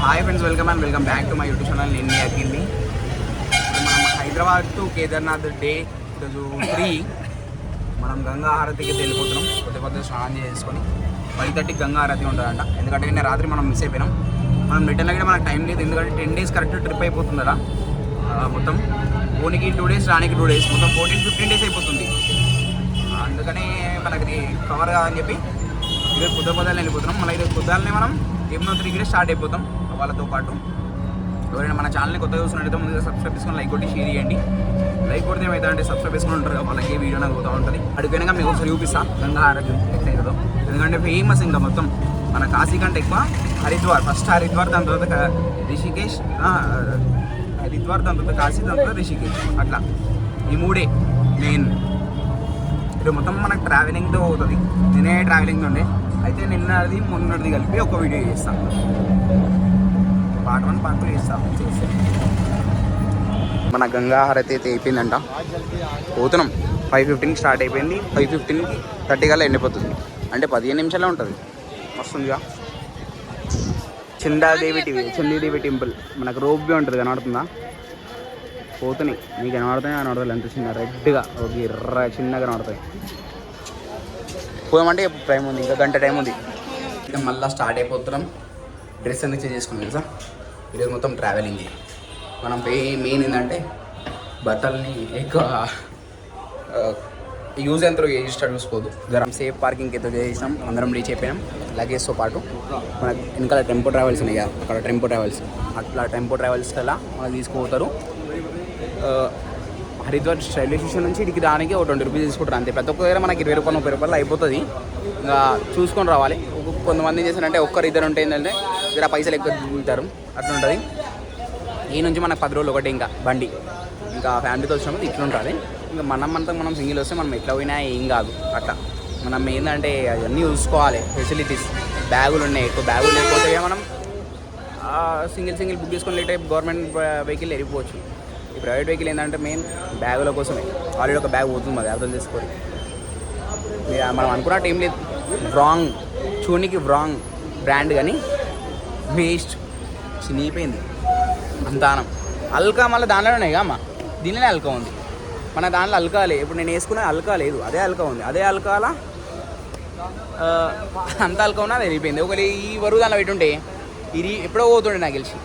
Hi friends, welcome back to my YouTube channel. నేను మీ అఖిల్ని. ఇప్పుడు మనం హైదరాబాద్ టు కేదార్నాథ్ డే 3 మనం గంగా హారతికి వెళ్ళిపోతున్నాం. కొద్దిగా స్నానం చేసుకొని 5:30 గంగా హారతి ఉంటుందంట. ఎందుకంటే నేను రాత్రి మనం మిస్ అయిపోయినాం. మనం రిటర్న్ కూడా మనకు టైం లేదు, ఎందుకంటే 10 days కరెక్ట్ ట్రిప్ అయిపోతుంది కదా. మొత్తం పోనీకి 2 days, రానికి 2 days, మొత్తం 14-15 days అయిపోతుంది. అందుకని మనకి కవర్ కాదని చెప్పి ఈరోజు పొద్దున వెళ్ళిపోతున్నాం. మళ్ళీ ఈరోజు పొద్దున్నే మనం యమునోత్రి కూడా స్టార్ట్ అయిపోతాం వాళ్ళతో పాటు. ఎవరైనా మన ఛానల్ని కొత్తగా చూస్తున్నట్టయితే ముందుగా సబ్స్క్రైబ్ చేసుకొని లైక్ కొట్టి షేర్ చేయండి. లైక్ కొడితే ఏమవుతుందంటే సబ్స్క్రైబ్ చేసుకుని ఉంటారు కదా, వాళ్ళకి వీడియో నాకు పోతూ ఉంటుంది. అడిగిపోయినాక మీకు ఒకసారి చూపిస్తా గంగా హారతి ఎట్లయితుందో. ఎందుకంటే ఫేమస్ ఇంకా మొత్తం మన కాశీ కంటే ఎక్కువ హరిద్వార్. ఫస్ట్ హరిద్వార్, దాని తర్వాత రిషికేష్, హరిద్వార్ దాని తర్వాత కాశీ, దాని తర్వాత రిషికేష్, అట్లా ఈ 3 మెయిన్. ఇది మొత్తం మనకు ట్రావెలింగ్తో అవుతుంది. నేనే ట్రావెలింగ్తో ఉండే, అయితే నిన్నది మొన్నది కలిపి ఒక వీడియో చేస్తాను. పార్ట్ 1 పార్ట్ 2 చేస్తే మన గంగా హారతి అయితే అయిపోయిందంట. పోతున్నాం. 5:15కి స్టార్ట్ అయిపోయింది. 5:15కి 30 కల్లా ఎండిపోతుంది. అంటే 15 నిమిషాలే ఉంటుంది. వస్తుందిగా చండీదేవి టెంపుల్. మనకు రోప్ బి ఉంటుంది, కనబడుతుందా? పోతున్నాయి. మీకు కనబడతాయి ఎంత చిన్న రెడ్గా ఒక ఎర్ర చిన్నగా కనబడతాయి. పోదామంటే టైం ఉంది, ఇంకా గంట టైం ఉంది. ఇంకా మళ్ళీ స్టార్ట్ అయిపోతున్నాం. డ్రెస్ ఎందుకు చేంజ్ చేసుకున్నాం కదా. ఈరోజు మొత్తం ట్రావెలింగ్. మనం మెయిన్ ఏంటంటే బట్టల్ని ఎక్కువ యూజ్ ఎంతో చూసుకోదు. జర సేఫ్ పార్కింగ్కి అయితే చేసినాం. అందరం రీచ్ అయిపోయినాం లగేజ్తో పాటు. మనకు వెనకాల టెంపో ట్రావెల్స్ ఉన్నాయి కదా, అక్కడ టెంపో ట్రావెల్స్, అట్లా టెంపో ట్రావెల్స్ అలా మనకు తీసుకుపోతారు. హరిద్వార్ రైల్వే స్టేషన్ నుంచి ఇక్కడికి రానికి ఒక 20 రూపీస్ తీసుకుంటారు అంతే. ప్రతి ఒక్క దగ్గర మనకి 20 రూపాయలు 30 రూపాయలు అయిపోతుంది. ఇంకా చూసుకొని రావాలి. కొంతమంది ఏం చేస్తారంటే ఒక్కరు ఇద్దరు ఉంటే ఏంటంటే ఇక్కడ పైసలు ఎక్కువ దిగుతారు, అట్లా ఉంటుంది. ఈ నుంచి మనకు 10 రోజులు ఒకటి ఇంకా బండి. ఇంకా ఫ్యామిలీతో వచ్చినప్పుడు ఇట్లా ఉంటుంది. ఇంకా మనం సింగిల్ వస్తే మనం ఎట్లా పోయినా ఏం కాదు. అట్లా మనం ఏంటంటే అవన్నీ చూసుకోవాలి. ఫెసిలిటీస్, బ్యాగులు ఉన్నాయి. ఎక్కువ బ్యాగులు లేకపోతే మనం సింగిల్ బుక్ చేసుకొని లేట్ అయిపోయి గవర్నమెంట్ వెహికల్ వెళ్ళిపోవచ్చు. ఈ ప్రైవేట్ వెహికల్ ఏంటంటే మెయిన్ బ్యాగుల కోసమే. ఆల్రెడీ ఒక బ్యాగ్ పోతుంది, అది అర్థం చేసుకోవాలి. మనం అనుకున్నట్టు ఏం లేదు. రాంగ్ చూనికి రాంగ్ బ్రాండ్, కానీ వేస్ట్, చినిగిపోయింది అంతానం. అల్కా మళ్ళీ దాంట్లోనే ఉన్నాయి అమ్మ, దీనిలోనే అల్కా ఉంది. మన దాంట్లో అల్కాలే. ఇప్పుడు నేను వేసుకునే అల్కా లేదు, అదే అల్కా ఉంది. అదే అల్కాల అంత అల్కా ఉన్నా అది వెళ్ళిపోయింది. ఒకవేళ ఈ వరువు దాంట్లో పెట్టుంటే ఇది ఎప్పుడో పోతుండే నాకు తెలిసి.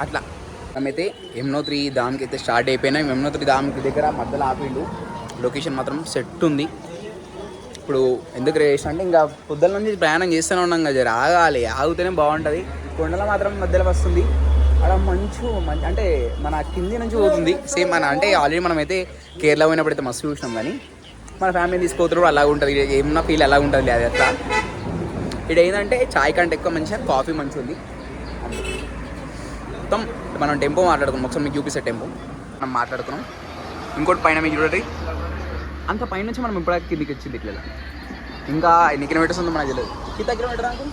అట్లా మేమైతే యమునోత్రి ధామ్కి అయితే స్టార్ట్ అయిపోయినాం. యమునోత్రి ధామ్కి దగ్గర మధ్యలో ఆపిండు. లొకేషన్ మాత్రం సెట్ ఉంది. ఇప్పుడు ఎందుకు రేస్ అంటే ఇంకా పొద్దుల నుంచి ప్రయాణం చేస్తూనే ఉన్నాం కదా, జర ఆగాలి. ఆగితేనే బాగుంటుంది. కొండల మాత్రం మధ్యలో వస్తుంది. అక్కడ మంచు అంటే మన కింది నుంచి పోతుంది. సేమ్ మన అంటే ఆల్రెడీ మనం అయితే కేరళ పోయినప్పుడైతే మస్తు చూసినాం, కానీ మన ఫ్యామిలీ తీసుకుపోతారు అలాగ ఉంటుంది. ఏమన్నా ఫీల్ అలాగ ఉంటుంది. అది అట్లా ఇక్కడ ఏంటంటే చాయ్ కంటే ఎక్కువ మంచిగా కాఫీ మంచిగా ఉంది. మొత్తం మనం టెంపో మాట్లాడుకున్నాం. ఒకసారి మీకు చూపిస్తే టెంపో మనం మాట్లాడుకున్నాం. ఇంకోటి పైన మీకు చూడండి, అంత పైనుంచి మనం ఇప్పుడు కిందికి వచ్చింది. ఇట్లా ఇంకా ఎన్ని కిలోమీటర్స్ ఉందో మనకు తెలియదు. కింద కిలోమీటర్ అనుకో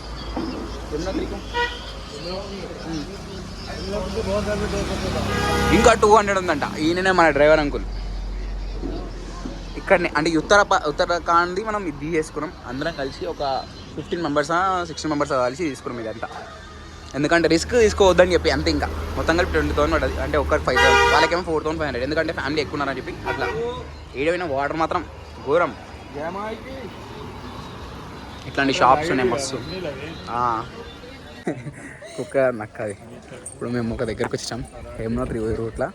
ఇంకా 200 ఉందంట. ఈయననే మన డ్రైవర్ అంకుల్. ఇక్కడనే అంటే ఉత్తరాఖండ్ది మనం ఇది చేసుకున్నాం. అందరం కలిసి ఒక 15 మెంబర్స్ 16 మెంబర్స్ కలిసి తీసుకున్నాం ఇదంతా. ఎందుకంటే రిస్క్ తీసుకోవద్దని చెప్పి అంతే. ఇంకా మొత్తం కలిపి 20,000 పడుతుంది. అంటే ఒక్కరికి 5,000, వాళ్ళకేమో 4,500. ఎందుకంటే ఫ్యామిలీ ఎక్కువ ఉన్నారని చెప్పి అట్లా. ఏడైనా వాటర్ మాత్రం ఘోరం. ఇట్లాంటి షాప్స్ ఉన్నాయి మస్తు. కుక్క నక్కది. ఇప్పుడు మేము ఒక దగ్గరకు వచ్చాం. యమునోత్రి రూట్లో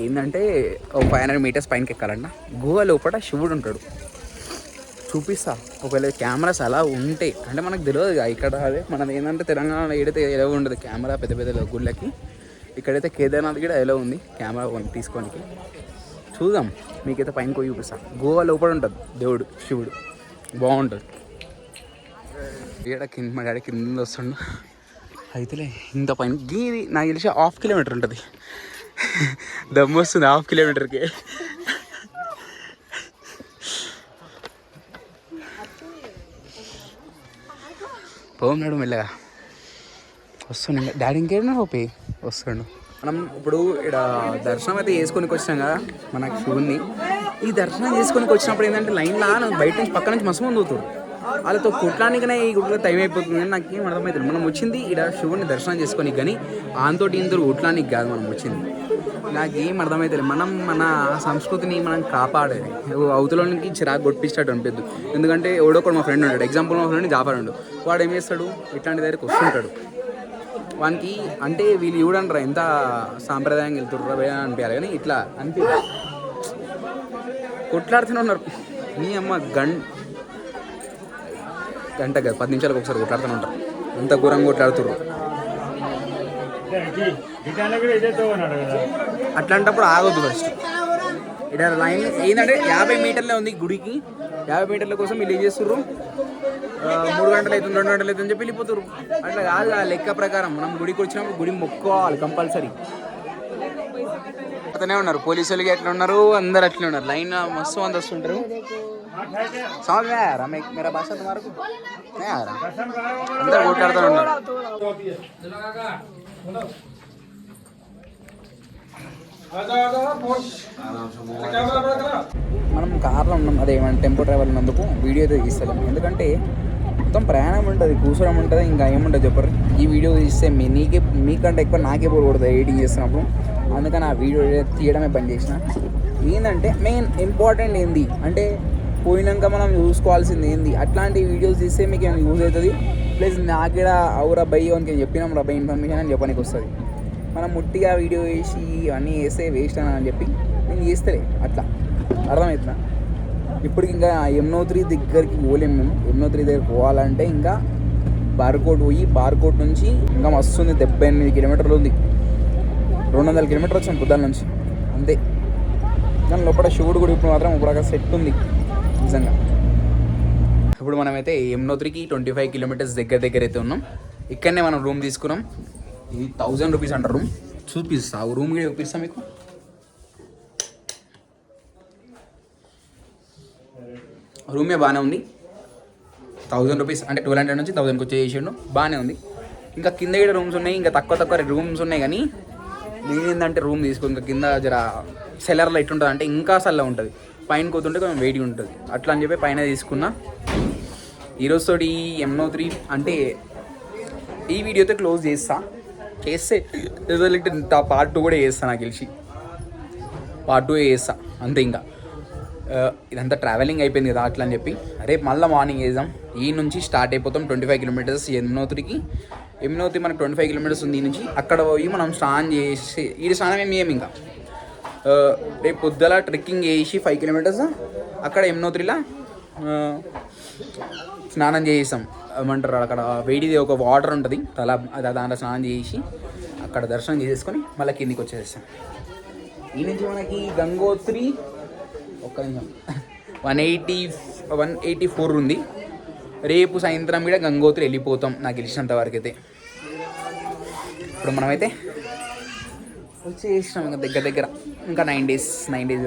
ఏంటంటే ఒక 500 మీటర్స్ పైనకి ఎక్కాలంట. గుహ లోపల శివుడు ఉంటాడు. చూపిస్తా. ఒకవేళ కెమెరాస్ అలా ఉంటే అంటే మనకు తెలియదు ఇక్కడ. అదే మనది ఏంటంటే తెలంగాణలో ఏదైతే ఎలా ఉండదు కెమెరా పెద్ద గుళ్ళకి. ఇక్కడైతే కేదార్నాథ్ కూడా ఎలా ఉంది కెమెరా తీసుకోనికి. చూద్దాం. మీకైతే పైన పోయి చూపిస్తా. గోవా లోపల ఉంటుంది దేవుడు శివుడు, బాగుంటుంది. ఇక్కడ కింద మా డాడీ కింద వస్తుండు. అయితేలే ఇంత పైన ఇది నాకు తెలిసి 1/2 కిలోమీటర్ ఉంటుంది. దమ్ము వస్తుంది 1/2 కిలోమీటర్కి. పోన్నాడు మెల్లగా వస్తుండే. డాడీ ఇంకేనా ఓపి వస్తుండు. మనం ఇప్పుడు ఇక్కడ దర్శనం అయితే చేసుకొని వచ్చినాం కదా మనకు శివుని. ఈ దర్శనం చేసుకొని వచ్చినప్పుడు ఏంటంటే లైన్లో బయట నుంచి పక్క నుంచి మస్తు మంది అవుతారు. వాళ్ళతో కుట్లానికనే ఈ గుట్లో టైం అయిపోతుంది కానీ నాకు ఏం అర్థమవుతుంది. మనం వచ్చింది ఇక్కడ శివుని దర్శనం చేసుకొని కానీ ఆంతోటి ఇంతలో కుట్లానికి కాదు మనం వచ్చింది. నాకేం అర్థమవుతుంది. మనం మన సంస్కృతిని మనం కాపాడేది. అవతలకి చిరాకు కొట్టించినట్టు అనిపిద్దు. ఎందుకంటే ఎవడొకడు మా ఫ్రెండ్ ఉంటాడు, ఎగ్జాంపుల్ మా ఫ్రెండ్ జాఫర్ ఉండు, వాడు ఏం చేస్తాడు ఇట్లాంటి దగ్గరికి వస్తుంటాడు. వానికి అంటే వీళ్ళు చూడండి ఎంత సాంప్రదాయంగా వెళ్తుర్రా అనిపించాలి కానీ ఇట్లా అనిపించాలి. కొట్లాడుతూనే ఉన్నారు. నీ అమ్మ గంట కదా 10 నిమిషాలకు ఒకసారి కొట్లాడుతూనే ఉంటారు. అంత ఘోరంగా కొట్లాడుతుర్రు. అట్లాంటప్పుడు ఆగొద్దు ఫస్ట్. ఇక్కడ లైన్ ఏంటంటే 50 మీటర్లే ఉంది గుడికి. 50 మీటర్ల కోసం వీళ్ళు ఏం చేస్తుర్రు, 3 గంటలు అవుతుంది 2 గంటలు అవుతుంది అని చెప్పి వెళ్ళిపోతుర్రు. అట్లా కాదు ఆ లెక్క ప్రకారం మనం గుడికి వచ్చినప్పుడు గుడి మొక్కుకోవాలి కంపల్సరీ. అతనే ఉన్నారు పోలీసు వాళ్ళకి ఎట్లా ఉన్నారు, అందరు అట్లే ఉన్నారు. లైన్ మస్తు మంది వస్తుంటారు. సమజ్ మే ఆరా మేరా భాష తుమారకు మే ఆరా అందరు కొట్లాడుతూ ఉన్నారు. మనం కార్లో ఉన్నాం, అదేమంటే టెంపో ట్రావెల్ ఉన్నందుకు వీడియో అయితే తీస్తలేము. ఎందుకంటే మొత్తం ప్రయాణం ఉంటుంది, కూర్చోడం ఉంటుంది, ఇంకా ఏముంటుంది చెప్పరు. ఈ వీడియో తీస్తే మీకంటే ఎక్కువ నాకే బోర్ కొడుతుంది ఎడిటింగ్ చేస్తున్నప్పుడు. అందుకని ఆ వీడియో తీయడమే పని చేసిన. ఏంటంటే మెయిన్ ఇంపార్టెంట్ ఏంది అంటే పోయినాక మనం చూసుకోవాల్సింది ఏంది, అట్లాంటి వీడియోస్ తీస్తే మీకు ఏమైనా యూజ్ అవుతుంది. ప్లస్ నాకేడ అవురా బయ్యి అని చెప్పినాం రా బై ఇన్ఫర్మేషన్ అని చెప్పడానికి వస్తుంది. మనం ముట్టిగా వీడియో వేసి అన్నీ వేస్తే వేస్ట్ అని చెప్పి నేను చేస్తలే. అట్లా అర్థమవుతున్నా. ఇప్పుడు ఇంకా యమునోత్రి దగ్గరికి పోలేము మేము. యమునోత్రి దగ్గరికి పోవాలంటే ఇంకా బార్కోట్ పోయి బార్కోట్ నుంచి ఇంకా మస్తు ఉంది, 78 కిలోమీటర్లు ఉంది. 200 కిలోమీటర్లు వచ్చాం పొద్దున్న నుంచి అంతే. కానీ లోపల శివుడు కూడా ఇప్పుడు మాత్రం ఇప్పుడు అక్కడ సెట్ ఉంది నిజంగా. ఇప్పుడు మనమైతే యమునోత్రికి 25 కిలోమీటర్స్ దగ్గర అయితే ఉన్నాం. ఇక్కడనే మనం రూమ్ తీసుకున్నాం. ఇది 1000 రూపీస్ అంటారు రూమ్. చూపిస్తా రూమ్ కూడా చూపిస్తా మీకు. రూమే బాగానే ఉంది. 1000 రూపీస్ అంటే 1200 నుంచి 1000కి వచ్చేసాడు. బాగానే ఉంది. ఇంకా కింద కూడా రూమ్స్ ఉన్నాయి, ఇంకా తక్కువ రూమ్స్ ఉన్నాయి. కానీ నేనేందంటే రూమ్ తీసుకో ఇంకా కింద జర సెల్లర్లో ఎట్లుంటుంది అంటే ఇంకా చల్ల ఉంటుంది, పైన కూతుంటే కొంచెం వేడిగా ఉంటుంది. అట్లా అని చెప్పి పైన తీసుకున్నా. ఈరోజుతోటి యమునోత్రి అంటే ఈ వీడియోతో క్లోజ్ చేస్తే పార్ట్ 2 కూడా చేస్తాను. నాకు తెలిసి పార్ట్ 2 చేస్తా అంతే. ఇంకా ఇదంతా ట్రావెలింగ్ అయిపోయింది కదా అట్లా అని చెప్పి రేపు మళ్ళీ మార్నింగ్ వేద్దాం. ఈ నుంచి స్టార్ట్ అయిపోతాం 25 కిలోమీటర్స్ యమునోత్రికి. యమునోత్రి మనకు 25 కిలోమీటర్స్ ఉంది. ఈ నుంచి అక్కడ పోయి మనం స్నానం చేసి ఈ స్నానం ఏమి ఇంకా రేపు పొద్దుల ట్రెక్కింగ్ చేసి 5 కిలోమీటర్స్ అక్కడ యమునోత్రిలో స్నానం చేసాం. ఏమంటారు అక్కడ వేడిది ఒక వాటర్ ఉంటుంది దాంట్లో స్నానం చేసి అక్కడ దర్శనం చేసేసుకొని మళ్ళీ కిందికి వచ్చేస్తాం. ఈ నుంచి మనకి గంగోత్రి ఒక్క నిమిషం 184 ఉంది. రేపు సాయంత్రం కూడా గంగోత్రి వెళ్ళిపోతాం నాకు తెలిసినంత వరకు అయితే. ఇప్పుడు మనమైతే వచ్చేసినాం ఇంకా దగ్గర ఇంకా 9 డేస్ 10 డేస్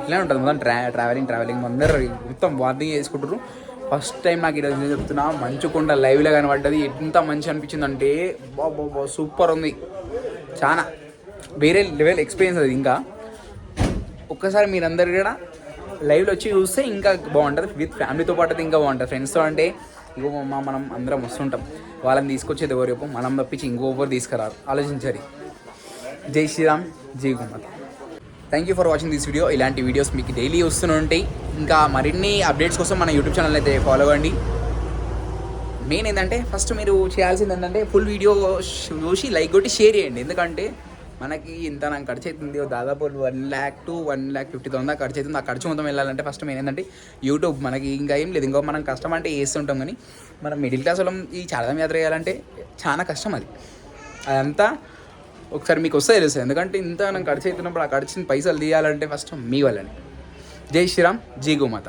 ఇట్లా ఉంటుంది మొత్తం. ట్రావెలింగ్ అందరూ మొత్తం వార్నింగ్ చేసుకుంటారు. ఫస్ట్ టైం నాకు ఈరోజు చెప్తున్నా మంచుకొండ లైవ్లో కనబడ్డది. ఎంత మంచి అనిపించింది అంటే బాబా సూపర్ ఉంది. చాలా వేరే లెవెల్ ఎక్స్పీరియన్స్ అది. ఇంకా ఒక్కసారి మీరందరూ కూడా లైవ్లో వచ్చి చూస్తే ఇంకా బాగుంటుంది. విత్ ఫ్యామిలీతో పాటు అయితే ఇంకా బాగుంటుంది. ఫ్రెండ్స్తో అంటే ఇంకో మనం అందరం వస్తుంటాం, వాళ్ళని తీసుకొచ్చేది ఎవరు చెప్పు, మనం తప్పించి ఇంకొకరు తీసుకురారు. ఆలోచించారు. జై శ్రీరామ్, జై గోమాత. Thank you for watching this video. ఇలాంటి వీడియోస్ మీకు డైలీ వస్తూనే ఉంటాయి. ఇంకా మరిన్ని అప్డేట్స్ కోసం మన యూట్యూబ్ ఛానల్ అయితే ఫాలో అవ్వండి. మెయిన్ ఏంటంటే ఫస్ట్ మీరు చేయాల్సింది ఏంటంటే ఫుల్ వీడియో చూసి లైక్ కొట్టి షేర్ చేయండి. ఎందుకంటే మనకి ఇంత నాకు ఖర్చు అవుతుంది దాదాపు 1 lakh to 1,50,000 దాకా ఖర్చు అవుతుంది. ఆ ఖర్చు మొత్తం వెళ్ళాలంటే ఫస్ట్ మెయిన్ ఏంటంటే యూట్యూబ్. మనకి ఇంకా ఏం లేదు, ఇంకో మనం కష్టం అంటే వేస్తుంటాం. కానీ మనం మిడిల్ క్లాస్ వాళ్ళం ఈ చాలాదాం యాత్ర చేయాలంటే చాలా కష్టం. అదంతా ఒకసారి మీకు వస్తే తెలుస్తుంది. ఎందుకంటే ఇంత నాకు ఖర్చు అవుతున్నప్పుడు ఆ ఖర్చుని పైసలు తీయాలంటే ఫస్ట్ మీ వాళ్ళని. జై శ్రీరామ్, జై గోమాత.